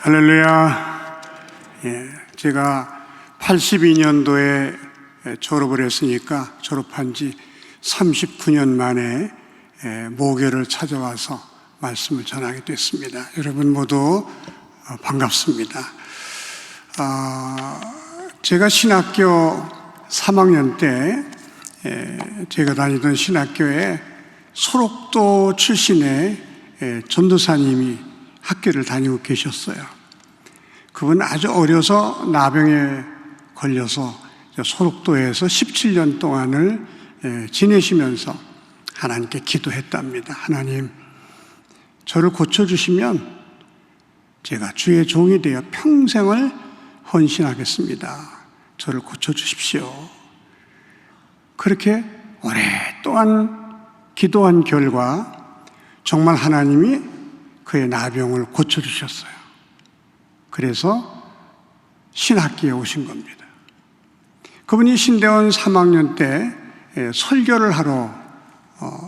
할렐루야. 제가 82년도에 졸업을 했으니까 졸업한 지 39년 만에 모교를 찾아와서 말씀을 전하게 됐습니다. 여러분 모두 반갑습니다. 제가 신학교 3학년 때 제가 다니던 신학교에 소록도 출신의 전도사님이 학교를 다니고 계셨어요. 그분은 아주 어려서 나병에 걸려서 소록도에서 17년 동안을 지내시면서 하나님께 기도했답니다. 하나님, 저를 고쳐주시면 제가 주의 종이 되어 평생을 헌신하겠습니다. 저를 고쳐주십시오. 그렇게 오랫동안 기도한 결과 정말 하나님이 그의 나병을 고쳐주셨어요. 그래서 신학기에 오신 겁니다. 그분이 신대원 3학년 때 설교를 하러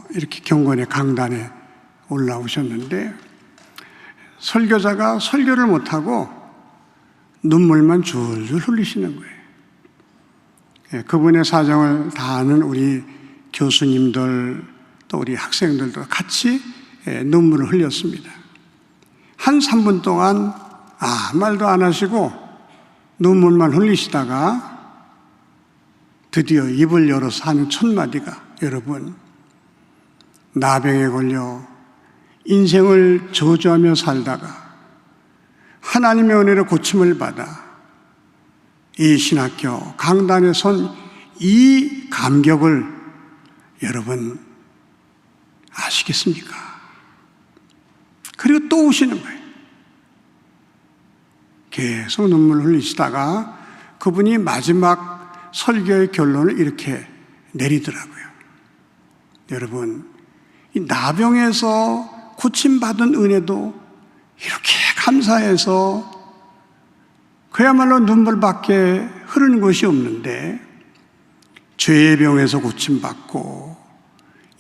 이렇게 경건의 강단에 올라오셨는데 설교자가 설교를 못하고 눈물만 줄줄 흘리시는 거예요. 그분의 사정을 다 아는 우리 교수님들 또 우리 학생들도 같이 눈물을 흘렸습니다. 한 3분 동안 아무 말도 안 하시고 눈물만 흘리시다가 드디어 입을 열어서 하는 첫 마디가, 여러분, 나병에 걸려 인생을 저주하며 살다가 하나님의 은혜로 고침을 받아 이 신학교 강단에 선 이 감격을 여러분 아시겠습니까? 그리고 또 오시는 거예요. 계속 눈물 흘리시다가 그분이 마지막 설교의 결론을 이렇게 내리더라고요. 여러분, 이 나병에서 고침받은 은혜도 이렇게 감사해서 그야말로 눈물밖에 흐르는 것이 없는데, 죄의 병에서 고침받고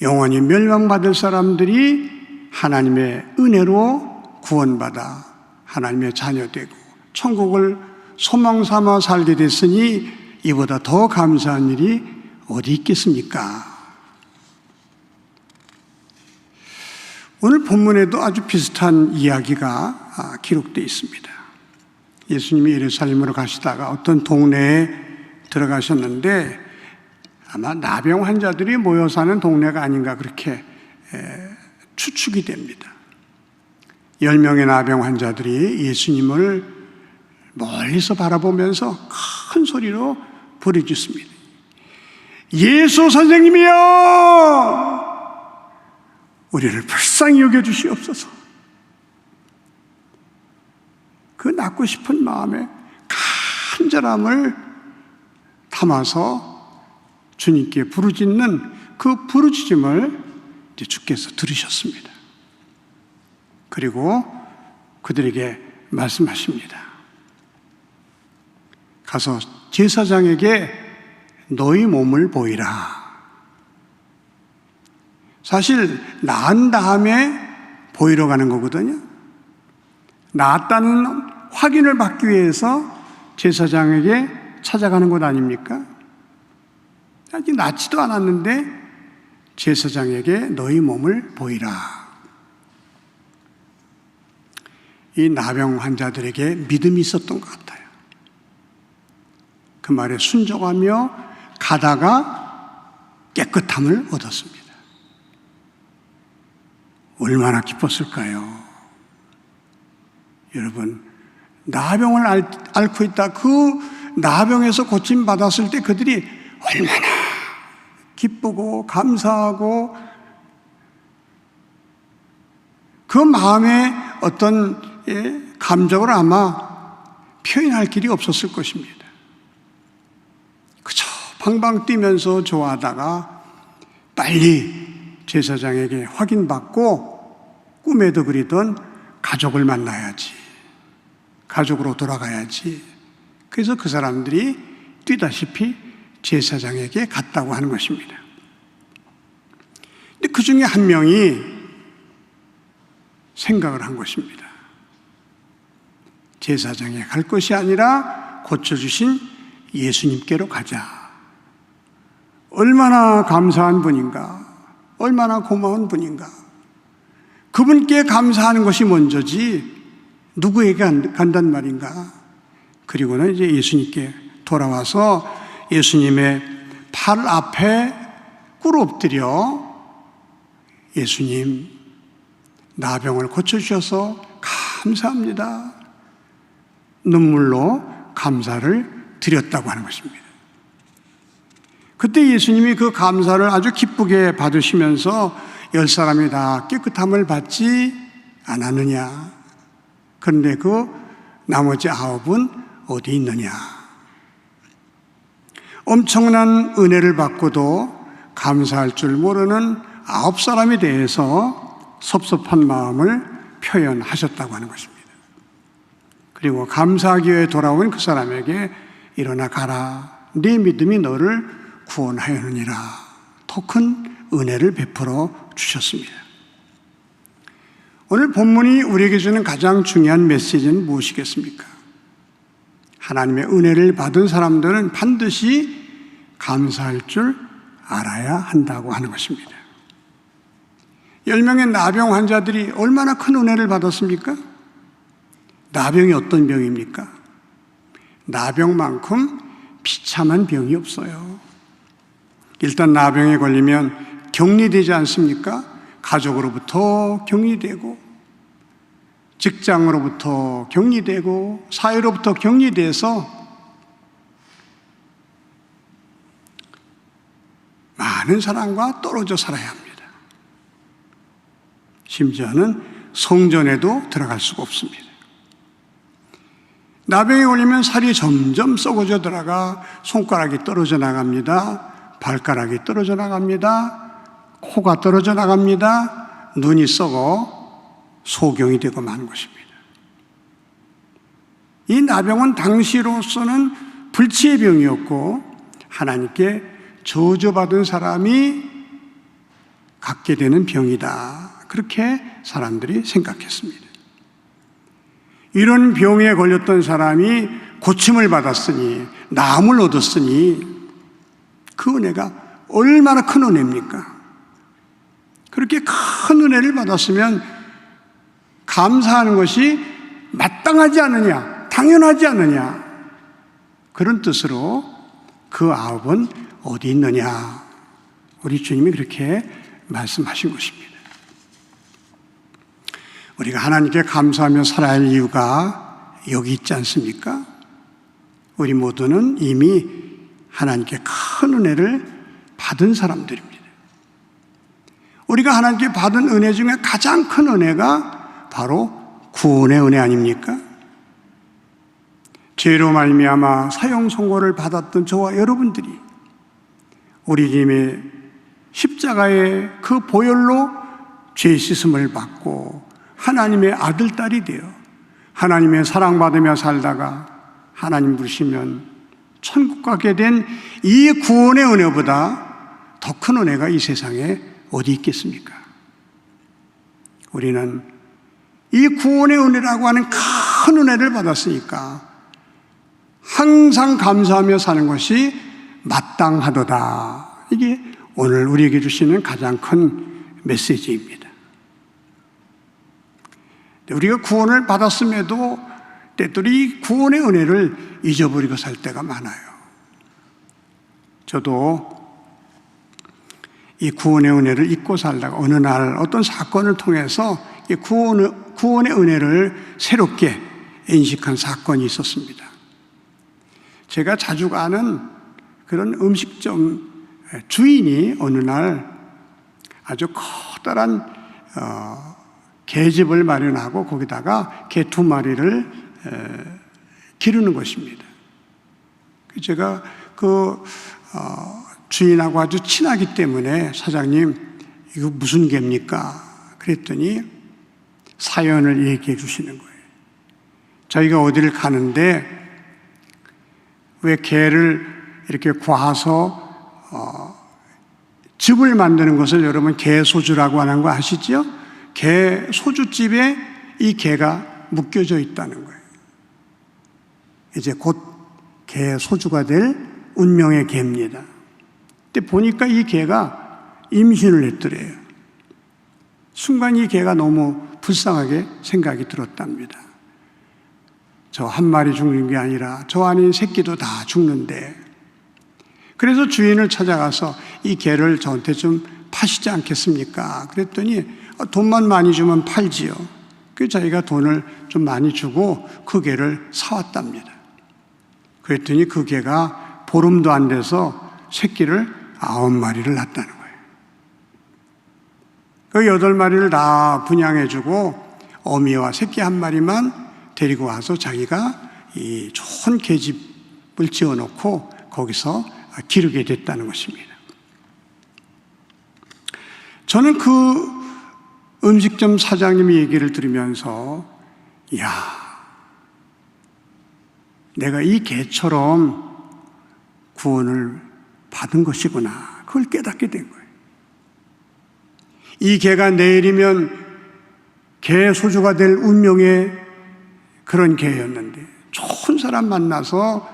영원히 멸망받을 사람들이 하나님의 은혜로 구원받아 하나님의 자녀되고 천국을 소망 삼아 살게 됐으니 이보다 더 감사한 일이 어디 있겠습니까? 오늘 본문에도 아주 비슷한 이야기가 기록되어 있습니다. 예수님이 예루살렘으로 가시다가 어떤 동네에 들어가셨는데 아마 나병 환자들이 모여 사는 동네가 아닌가 그렇게 추측이 됩니다. 10명의 나병 환자들이 예수님을 멀리서 바라보면서 큰 소리로 부르짖습니다. 예수 선생님이여! 우리를 불쌍히 여겨주시옵소서. 그 낳고 싶은 마음에 간절함을 담아서 주님께 부르짖는 그 부르짖음을 이제 주께서 들으셨습니다. 그리고 그들에게 말씀하십니다. 가서 제사장에게 너희 몸을 보이라. 사실 나은 다음에 보이러 가는 거거든요. 나았다는 확인을 받기 위해서 제사장에게 찾아가는 것 아닙니까? 아직 낫지도 않았는데 제사장에게 너희 몸을 보이라. 이 나병 환자들에게 믿음이 있었던 것 같아요. 그 말에 순종하며 가다가 깨끗함을 얻었습니다. 얼마나 기뻤을까요? 여러분, 나병을 앓고 있다, 그 나병에서 고침받았을 때 그들이 얼마나 기쁘고 감사하고 그 마음에 어떤 감정을 아마 표현할 길이 없었을 것입니다. 그저 방방 뛰면서 좋아하다가 빨리 제사장에게 확인받고 꿈에도 그리던 가족을 만나야지, 가족으로 돌아가야지. 그래서 그 사람들이 뛰다시피 제사장에게 갔다고 하는 것입니다. 근데 그 중에 한 명이 생각을 한 것입니다. 제사장에 갈 것이 아니라 고쳐주신 예수님께로 가자. 얼마나 감사한 분인가, 얼마나 고마운 분인가. 그분께 감사하는 것이 먼저지 누구에게 간단 말인가. 그리고는 이제 예수님께 돌아와서 예수님의 팔 앞에 꿇어 엎드려 예수님, 나병을 고쳐주셔서 감사합니다. 눈물로 감사를 드렸다고 하는 것입니다. 그때 예수님이 그 감사를 아주 기쁘게 받으시면서 10사람이 다 깨끗함을 받지 않았느냐. 그런데 그 나머지 9은 어디 있느냐. 엄청난 은혜를 받고도 감사할 줄 모르는 9사람에 대해서 섭섭한 마음을 표현하셨다고 하는 것입니다. 그리고 감사하기 위해 돌아온 그 사람에게 일어나 가라. 네 믿음이 너를 구원하였느니라. 더 큰 은혜를 베풀어 주셨습니다. 오늘 본문이 우리에게 주는 가장 중요한 메시지는 무엇이겠습니까? 하나님의 은혜를 받은 사람들은 반드시 감사할 줄 알아야 한다고 하는 것입니다. 10명의 나병 환자들이 얼마나 큰 은혜를 받았습니까? 나병이 어떤 병입니까? 나병만큼 비참한 병이 없어요. 일단 나병에 걸리면 격리되지 않습니까? 가족으로부터 격리되고, 직장으로부터 격리되고, 사회로부터 격리돼서 많은 사람과 떨어져 살아야 합니다. 심지어는 성전에도 들어갈 수가 없습니다. 나병에 걸리면 살이 점점 썩어져 들어가 손가락이 떨어져 나갑니다. 발가락이 떨어져 나갑니다. 코가 떨어져 나갑니다. 눈이 썩어 소경이 되고 마는 것입니다. 이 나병은 당시로서는 불치의 병이었고 하나님께 저주받은 사람이 갖게 되는 병이다. 그렇게 사람들이 생각했습니다. 이런 병에 걸렸던 사람이 고침을 받았으니, 나음을 얻었으니 그 은혜가 얼마나 큰 은혜입니까? 그렇게 큰 은혜를 받았으면 감사하는 것이 마땅하지 않느냐, 당연하지 않느냐, 그런 뜻으로 그 9은 어디 있느냐, 우리 주님이 그렇게 말씀하신 것입니다. 우리가 하나님께 감사하며 살아야 할 이유가 여기 있지 않습니까? 우리 모두는 이미 하나님께 큰 은혜를 받은 사람들입니다. 우리가 하나님께 받은 은혜 중에 가장 큰 은혜가 바로 구원의 은혜 아닙니까? 죄로 말미암아 사형 선고를 받았던 저와 여러분들이 우리 주님의 십자가의 그 보혈로 죄 씻음을 받고 하나님의 아들, 딸이 되어 하나님의 사랑받으며 살다가 하나님 부르시면 천국 가게 된 이 구원의 은혜보다 더 큰 은혜가 이 세상에 어디 있겠습니까? 우리는 이 구원의 은혜라고 하는 큰 은혜를 받았으니까 항상 감사하며 사는 것이 마땅하도다. 이게 오늘 우리에게 주시는 가장 큰 메시지입니다. 우리가 구원을 받았음에도 때때로 구원의 은혜를 잊어버리고 살 때가 많아요. 저도 이 구원의 은혜를 잊고 살다가 어느 날 어떤 사건을 통해서 이 구원의 은혜를 새롭게 인식한 사건이 있었습니다. 제가 자주 가는 그런 음식점 주인이 어느 날 아주 커다란 개집을 마련하고 거기다가 개 2마리를 기르는 것입니다. 제가 그 주인하고 아주 친하기 때문에 사장님 이거 무슨 개입니까? 그랬더니 사연을 얘기해 주시는 거예요. 저희가 어디를 가는데 왜 개를 이렇게 구워서 즙을 만드는 것을 여러분 개소주라고 하는 거 아시죠? 개 소주집에 이 개가 묶여져 있다는 거예요. 이제 곧 개 소주가 될 운명의 개입니다. 근데 보니까 이 개가 임신을 했더래요. 순간 이 개가 너무 불쌍하게 생각이 들었답니다. 저 한 마리 죽는 게 아니라 저 안에 새끼도 다 죽는데, 그래서 주인을 찾아가서 이 개를 저한테 좀 파시지 않겠습니까? 그랬더니 돈만 많이 주면 팔지요. 그래서 자기가 돈을 좀 많이 주고 그 개를 사왔답니다. 그랬더니 그 개가 보름도 안 돼서 새끼를 9마리를 낳았다는 거예요. 그 8마리를 다 분양해주고 어미와 새끼 1마리만 데리고 와서 자기가 이 좋은 계집을 지어놓고 거기서 기르게 됐다는 것입니다. 저는 그 음식점 사장님의 얘기를 들으면서, 이야, 내가 이 개처럼 구원을 받은 것이구나, 그걸 깨닫게 된 거예요. 이 개가 내일이면 개 소주가 될 운명의 그런 개였는데, 좋은 사람 만나서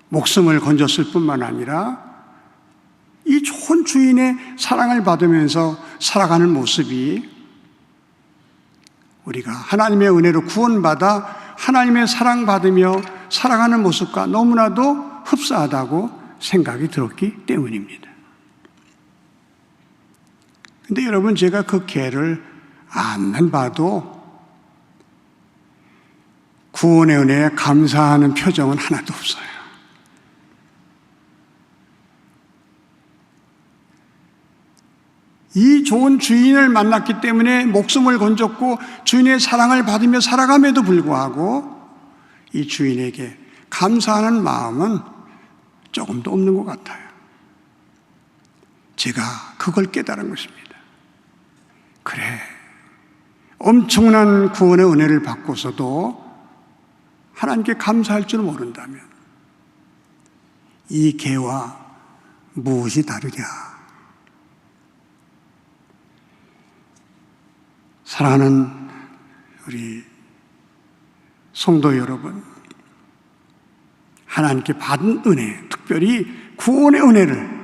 목숨을 건졌을 뿐만 아니라 이 좋은 주인의 사랑을 받으면서 살아가는 모습이 우리가 하나님의 은혜로 구원받아 하나님의 사랑받으며 살아가는 모습과 너무나도 흡사하다고 생각이 들었기 때문입니다. 근데 여러분, 제가 그 개를 앞만 봐도 구원의 은혜에 감사하는 표정은 하나도 없어요. 이 좋은 주인을 만났기 때문에 목숨을 건졌고 주인의 사랑을 받으며 살아감에도 불구하고 이 주인에게 감사하는 마음은 조금도 없는 것 같아요. 제가 그걸 깨달은 것입니다. 그래, 엄청난 구원의 은혜를 받고서도 하나님께 감사할 줄 모른다면 이 개와 무엇이 다르냐? 사랑하는 우리 성도 여러분, 하나님께 받은 은혜, 특별히 구원의 은혜를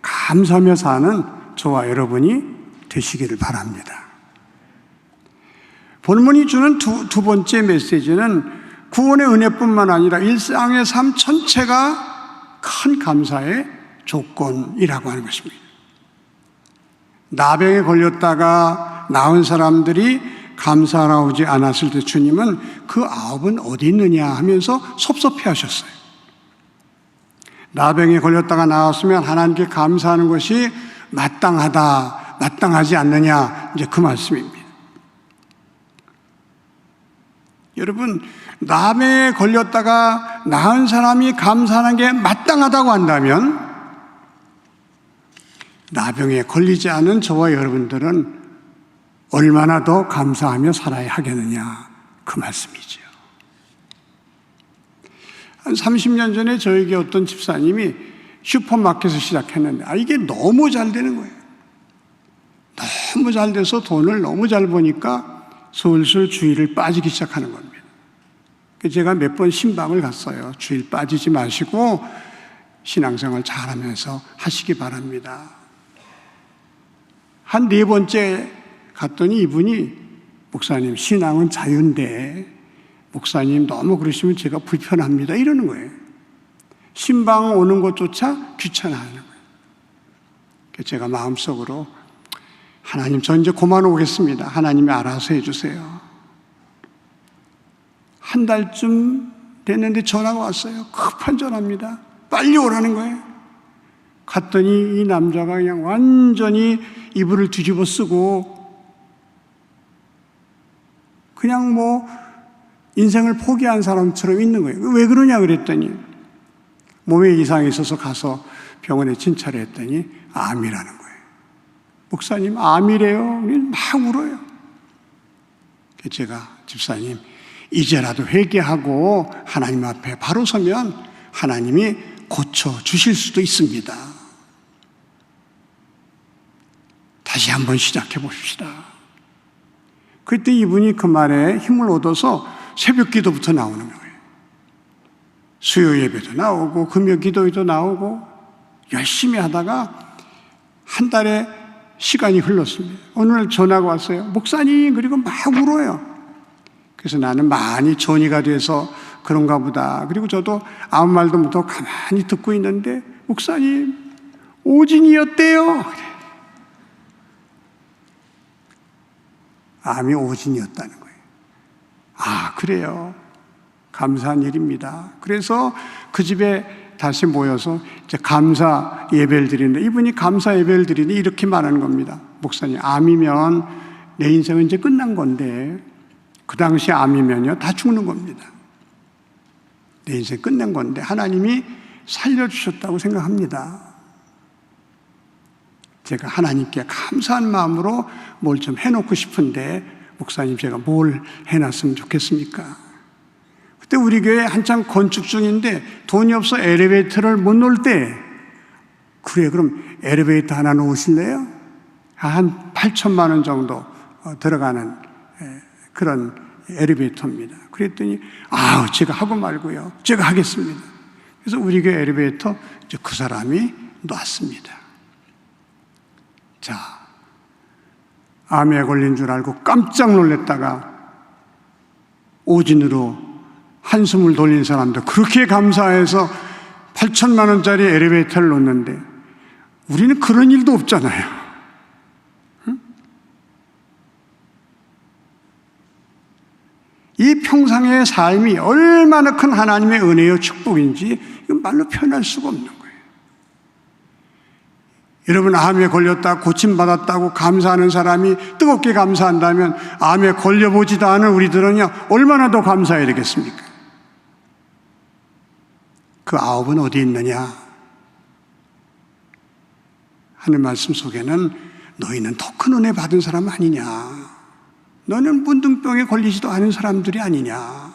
감사하며 사는 저와 여러분이 되시기를 바랍니다. 본문이 주는 두 번째 메시지는 구원의 은혜뿐만 아니라 일상의 삶 전체가 큰 감사의 조건이라고 하는 것입니다. 나병에 걸렸다가 나은 사람들이 감사하지 않았을 때 주님은 그 9은 어디 있느냐 하면서 섭섭해 하셨어요. 나병에 걸렸다가 나았으면 하나님께 감사하는 것이 마땅하다, 마땅하지 않느냐, 이제 그 말씀입니다. 여러분, 나병에 걸렸다가 나은 사람이 감사하는 게 마땅하다고 한다면 나병에 걸리지 않은 저와 여러분들은 얼마나 더 감사하며 살아야 하겠느냐, 그 말씀이죠. 한 30년 전에 저에게 어떤 집사님이 슈퍼마켓을 시작했는데 이게 너무 잘 되는 거예요. 너무 잘 돼서 돈을 너무 잘 버니까 슬슬 주일을 빠지기 시작하는 겁니다. 제가 몇 번 신방을 갔어요. 주일 빠지지 마시고 신앙생활 잘하면서 하시기 바랍니다. 한 4번째 갔더니 이분이, 목사님, 신앙은 자유인데 목사님 너무 그러시면 제가 불편합니다, 이러는 거예요. 신방 오는 것조차 귀찮아하는 거예요. 제가 마음속으로, 하나님, 저 이제 그만 오겠습니다. 하나님이 알아서 해주세요. 한 달쯤 됐는데 전화가 왔어요. 급한 전화입니다. 빨리 오라는 거예요. 갔더니 이 남자가 그냥 완전히 이불을 뒤집어 쓰고 그냥 인생을 포기한 사람처럼 있는 거예요. 왜 그러냐 그랬더니 몸에 이상이 있어서 가서 병원에 진찰을 했더니 암이라는 거예요. 목사님, 암이래요. 막 울어요. 제가, 집사님, 이제라도 회개하고 하나님 앞에 바로 서면 하나님이 고쳐주실 수도 있습니다. 다시 한번 시작해 봅시다. 그때 이분이 그 말에 힘을 얻어서 새벽 기도부터 나오는 거예요. 수요 예배도 나오고 금요 기도회도 나오고 열심히 하다가 한 달에 시간이 흘렀습니다. 어느 날 전화가 왔어요. 목사님, 그리고 막 울어요. 그래서 나는 많이 전이가 돼서 그런가 보다. 그리고 저도 아무 말도 못하고 가만히 듣고 있는데 목사님, 오진이었대요. 암이 오진이었다는 거예요. 아, 그래요. 감사한 일입니다. 그래서 그 집에 다시 모여서 이제 감사 예배를 드리는데, 이분이 감사 예배를 드리니 이렇게 말하는 겁니다. 목사님, 암이면 내 인생은 이제 끝난 건데, 그 당시 암이면요 다 죽는 겁니다. 내 인생 끝낸 건데 하나님이 살려주셨다고 생각합니다. 제가 하나님께 감사한 마음으로 뭘 좀 해놓고 싶은데, 목사님 제가 뭘 해놨으면 좋겠습니까? 그때 우리 교회 한창 건축 중인데 돈이 없어 엘리베이터를 못 놓을 때, 그래 그럼 엘리베이터 하나 놓으실래요? 한 8천만 원 정도 들어가는 그런 엘리베이터입니다. 그랬더니 제가 하고 말고요, 제가 하겠습니다. 그래서 우리 교회 엘리베이터 이제 그 사람이 놨습니다. 자, 암에 걸린 줄 알고 깜짝 놀랐다가 오진으로 한숨을 돌린 사람도 그렇게 감사해서 8천만 원짜리 엘리베이터를 놓는데, 우리는 그런 일도 없잖아요. 응? 이 평상의 삶이 얼마나 큰 하나님의 은혜요 축복인지 이건 말로 표현할 수가 없는 거예요. 여러분, 암에 걸렸다 고침받았다고 감사하는 사람이 뜨겁게 감사한다면, 암에 걸려보지도 않은 우리들은요 얼마나 더 감사해야 되겠습니까? 그 아홉은 어디 있느냐 하는 말씀 속에는 너희는 더 큰 은혜 받은 사람 아니냐, 너는 문둥병에 걸리지도 않은 사람들이 아니냐.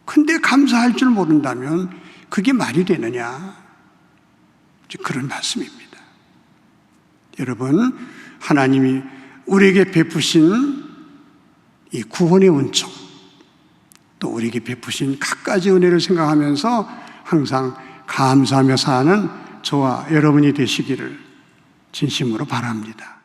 근데 감사할 줄 모른다면 그게 말이 되느냐, 그런 말씀입니다. 여러분, 하나님이 우리에게 베푸신 이 구원의 은총, 또 우리에게 베푸신 갖가지 은혜를 생각하면서 항상 감사하며 사는 저와 여러분이 되시기를 진심으로 바랍니다.